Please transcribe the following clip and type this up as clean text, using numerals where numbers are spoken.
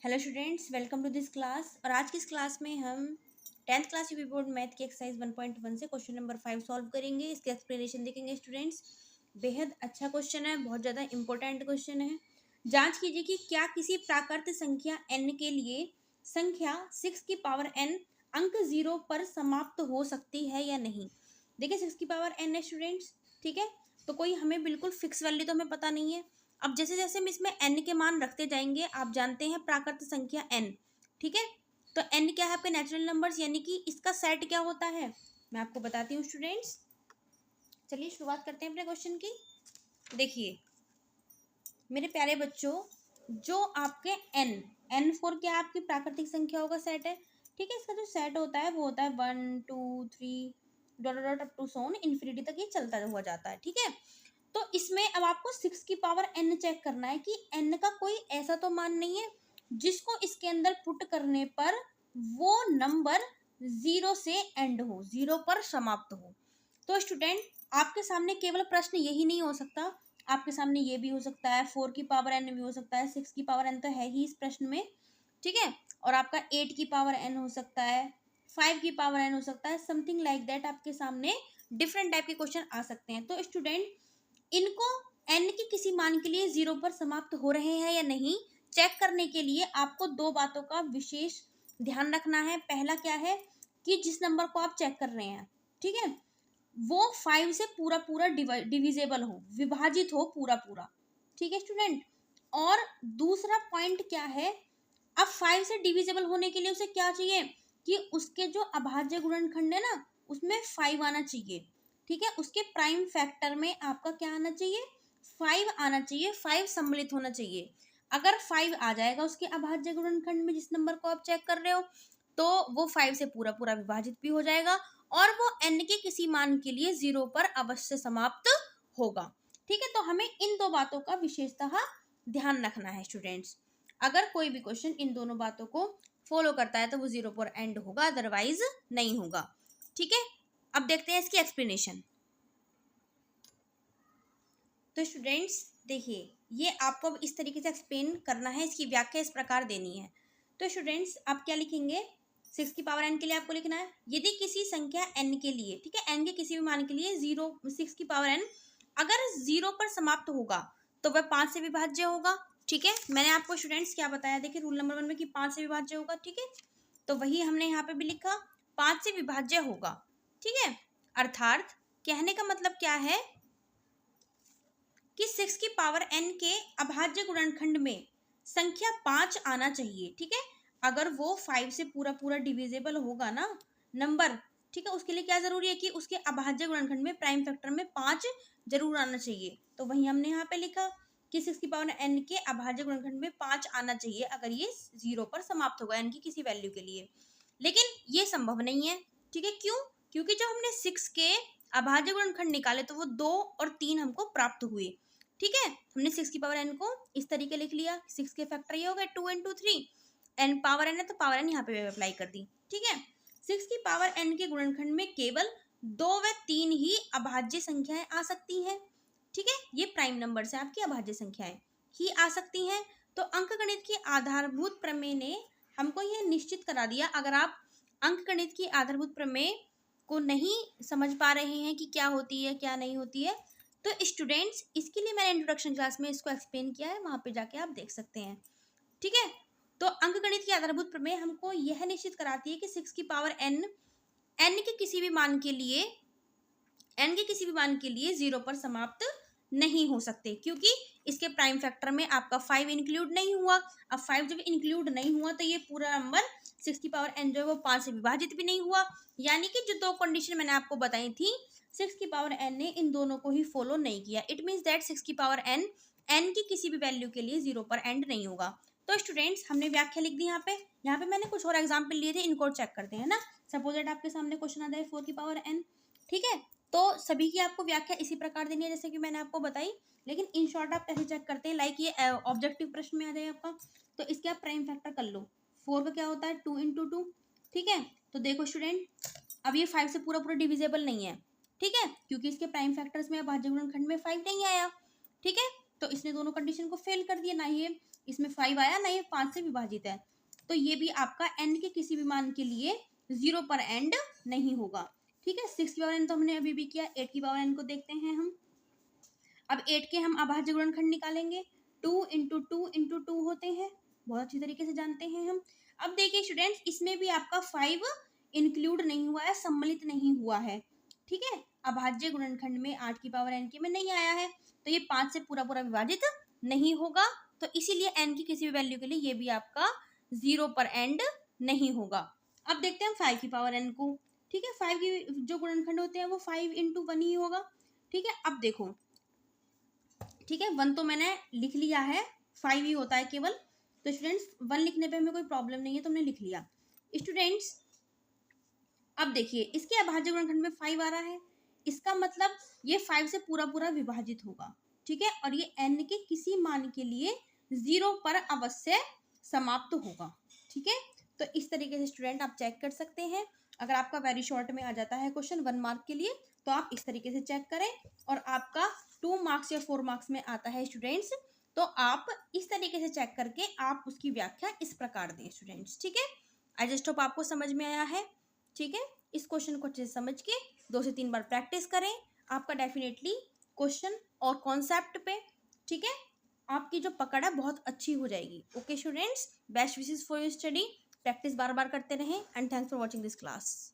Hello students, welcome to this class. और आज की इस क्लास में हम 10th class UP board math की एक्सरसाइज 1.1 से क्वेश्चन नंबर 5 सॉल्व करेंगे। इसके एक्सप्लेनेशन देखेंगे स्टूडेंट्स। बेहद अच्छा क्वेश्चन है, बहुत ज़्यादा इंपॉर्टेंट क्वेश्चन है। जांच कीजिए कि क्या किसी प्राकृत संख्या n के लिए संख्या 6 की पावर n अंक 0 पर समाप्त हो सकती है या नहीं। देखिए 6 की पावर n है स्टूडेंट्स, ठीक है। तो कोई हमें बिल्कुल फिक्स वैल्यू तो हमें पता नहीं है। अब जैसे जैसे हम इसमें n के मान रखते जाएंगे, आप जानते हैं प्राकृत संख्या n, ठीक है। तो n क्या है आपके नेचुरल नंबर्स, यानी कि इसका सेट क्या होता है मैं आपको बताती हूँ स्टूडेंट्स। चलिए शुरुआत करते हैं अपने क्वेश्चन की। देखिए मेरे प्यारे बच्चों, जो आपके n 4 क्या आपकी प्राकृतिक संख्याओं का सेट है, ठीक है। इसका जो सेट होता है वो होता है 1 2 3 dot dot up to so on infinity तक ये चलता हुआ जाता है, ठीक है। तो इसमें अब आपको 6 की पावर n चेक करना है कि n का कोई ऐसा तो मान नहीं है जिसको इसके अंदर पुट करने पर वो नंबर 0 से एंड हो, 0 पर समाप्त हो। तो स्टूडेंट आपके सामने केवल प्रश्न यही नहीं हो सकता, आपके सामने ये भी हो सकता है, 4 की पावर n भी हो सकता है, 6 की पावर n तो है ही इस प्रश्न में, ठीक है। और आपका 8 की पावर n हो सकता है, 5 की पावर n हो सकता है, समथिंग लाइक दैट आपके सामने डिफरेंट टाइप के क्वेश्चन आ सकते हैं। तो स्टूडेंट इनको n के किसी मान के लिए 0 पर समाप्त हो रहे हैं या नहीं चेक करने के लिए आपको दो बातों का विशेष ध्यान रखना है। पहला क्या है कि जिस नंबर को आप चेक कर रहे हैं, ठीक है, वो 5 से पूरा पूरा डिविजेबल हो, विभाजित हो पूरा पूरा, ठीक है स्टूडेंट। और दूसरा पॉइंट क्या है, अब 5 से डिविजेबल होने के लिए उसे क्या चाहिए कि उसके जो अभाज्य गुणनखंड है ना उसमें 5 आना चाहिए, ठीक है। उसके प्राइम फैक्टर में आपका क्या आना चाहिए, 5 आना चाहिए, 5 सम्मिलित होना चाहिए। अगर 5 आ जाएगा उसके अभाज्य गुणनखंड में जिस नंबर को आप चेक कर रहे हो, तो वो 5 से पूरा पूरा विभाजित भी हो जाएगा और वो n के किसी मान के लिए 0 पर अवश्य समाप्त होगा, ठीक है। तो हमें इन दो बातों का विशेषतः ध्यान रखना है स्टूडेंट्स। अगर कोई भी क्वेश्चन इन दोनों बातों को फॉलो करता है तो वो 0 पर एंड होगा, अदरवाइज नहीं होगा, ठीक है। अब देखते हैं इसकी एक्सप्लेनेशन। तो स्टूडेंट्स देखिए, ये आपको अब इस तरीके से एक्सप्लेन करना है, इसकी व्याख्या इस प्रकार देनी है। तो स्टूडेंट्स आप क्या लिखेंगे, 6 की पावर n के लिए आपको लिखना है यदि किसी संख्या n के लिए, ठीक है, n के किसी भी मान के लिए 6 की पावर n अगर 0 पर समाप्त होगा तो वह 5 से विभाज्य होगा, ठीक है। मैंने आपको स्टूडेंट्स क्या बताया, देखिए रूल नंबर 1 में कि 5 से विभाज्य होगा, ठीक है। तो वही हमने यहाँ पे भी लिखा, 5 से विभाज्य होगा, ठीक है। अर्थात कहने का मतलब क्या है कि 6 की पावर n के अभाज्य गुणनखंड में संख्या 5 आना चाहिए, ठीक है। अगर वो 5 से पूरा पूरा डिविजेबल होगा ना नंबर, ठीक है, उसके लिए क्या जरूरी है कि उसके अभाज्य गुणनखंड में प्राइम फैक्टर में 5 जरूर आना चाहिए। तो वही हमने यहाँ पे लिखा कि 6 की पावर n के अभाज्य गुणनखंड में 5 आना चाहिए अगर ये 0 पर समाप्त होगा n की किसी वैल्यू के लिए। लेकिन ये संभव नहीं है, ठीक है। क्यों? क्योंकि जब हमने 6 के अभाज्य गुणनखंड निकाले तो वो 2 और 3 हमको प्राप्त हुए, ठीक है। हमने 6 की पावर n को इस तरीके लिख लिया, 6 के फैक्टर ये हो गए 2 इंटू 3, n पावर n है तो पावर n यहाँ पे अप्लाई कर दी, ठीक है। 6 की पावर n के गुणनखंड में केवल 2 व 3 ही अभाज्य संख्याएं आ सकती हैं, ठीक है। ये प्राइम नंबर से आपकी अभाज्य संख्याएं ही आ सकती हैं। तो अंकगणित की आधारभूत प्रमेय ने हमको यह निश्चित करा दिया। अगर आप अंकगणित की आधारभूत प्रमेय को नहीं समझ पा रहे हैं कि क्या होती है क्या नहीं होती है, तो स्टूडेंट्स इसके लिए मैंने इंट्रोडक्शन क्लास में इसको एक्सप्लेन किया है, वहां पे जाके आप देख सकते हैं, ठीक है। तो अंकगणित की आधारभूत प्रमेय हमको यह निश्चित कराती है कि 6 की पावर n के किसी भी मान के लिए जीरो पर समाप्त नहीं हो सकते, क्योंकि इसके प्राइम फैक्टर में आपका 5 इंक्लूड नहीं हुआ। अब 5 जब इंक्लूड नहीं हुआ तो ये पूरा नंबर 6 की पावर n जो है वो 5 से विभाजित भी नहीं हुआ। यानी कि जो दो कंडीशन मैंने आपको बताई थी 6 की पावर n ने इन दोनों को ही फॉलो नहीं किया। इट मीन्स दैट 6 की पावर n की किसी भी वैल्यू के लिए 0 पर एंड नहीं होगा। तो स्टूडेंट्स हमने व्याख्या लिख दी यहाँ पे मैंने कुछ और एग्जाम्पल लिए थे, इनको चेक करते हैं ना। सपोज दैट आपके सामने क्वेश्चन आ जाए 4 की पावर n, ठीक है। तो सभी की आपको व्याख्या इसी प्रकार देनी है जैसे कि मैंने आपको बताई, लेकिन इन शॉर्ट आप कैसे चेक करते हैं, लाइक ये ऑब्जेक्टिव प्रश्न में आ जाए आपका, तो इसके आप प्राइम फैक्टर कर लो। 4 का क्या होता है 2 इंटू 2, ठीक है। तो देखो स्टूडेंट अब ये 5 से पूरा पूरा डिविजेबल नहीं है, ठीक है, क्योंकि इसके प्राइम फैक्टर्स में अभाज्य गुणनखंड में 5 नहीं आया, ठीक है। तो इसने दोनों कंडीशन को फेल कर दिया, ना ये इसमें 5 आया ना, ये 5 से विभाजित है, तो ये भी आपका n के किसी भी मान के लिए 0 पर एंड नहीं होगा। ठीक है, 6 की पावर n तो हमने अभी भी किया, 8 की पावर n को देखते हैं हम। अब 8 के हम अभाज्य गुणनखंड निकालेंगे, 2 इंटू 2 इंटू 2 होते हैं, बहुत अच्छी तरीके से जानते हैं हम। अब देखिए स्टूडेंट्स, इसमें भी आपका 5 इंक्लूड नहीं हुआ है, सम्मिलित नहीं हुआ है। ठीक है, अभाज्य गुणनखंड में 8 की पावर n के में नहीं आया है, तो ये 5 से पूरा पूरा विभाजित नहीं होगा, तो इसीलिए n की किसी भी वैल्यू के लिए ये भी आपका 0 पर एंड नहीं होगा। अब देखते हैं 5 की पावर n को। ठीक है, 5 की जो गुणनखंड होते हैं वो 5 इंटू 1 ही होगा। ठीक है, अब देखो, ठीक है, 1 तो मैंने लिख लिया है, 5 ही होता है केवल, तो स्टूडेंट्स 1 लिखने पे हमें कोई प्रॉब्लम नहीं है, तो हमने लिख लिया। स्टूडेंट्स अब देखिए, इसके अभाज्य गुणनखंड में 5 आ रहा है, इसका मतलब ये 5 से पूरा पूरा विभाजित होगा। ठीक है, और ये n के किसी मान के लिए 0 पर अवश्य समाप्त होगा। ठीक है, तो इस तरीके से स्टूडेंट आप चेक कर सकते हैं। अगर आपका वेरी शॉर्ट में आ जाता है क्वेश्चन 1 मार्क के लिए, तो आप इस तरीके से चेक करें, और आपका 2 मार्क्स या 4 मार्क्स में आता है स्टूडेंट्स, तो आप इस तरीके से चेक करके आप उसकी व्याख्या इस प्रकार दें स्टूडेंट्स। ठीक है, आई जस्ट होप आपको समझ में आया है। ठीक है, इस क्वेश्चन को अच्छे से समझ के 2 से 3 बार प्रैक्टिस करें, आपका डेफिनेटली क्वेश्चन और कॉन्सेप्ट पे, ठीक है, आपकी जो पकड़ है बहुत अच्छी हो जाएगी। Okay students, best wishes for your study, practice बार बार करते रहें, and thanks for watching this class.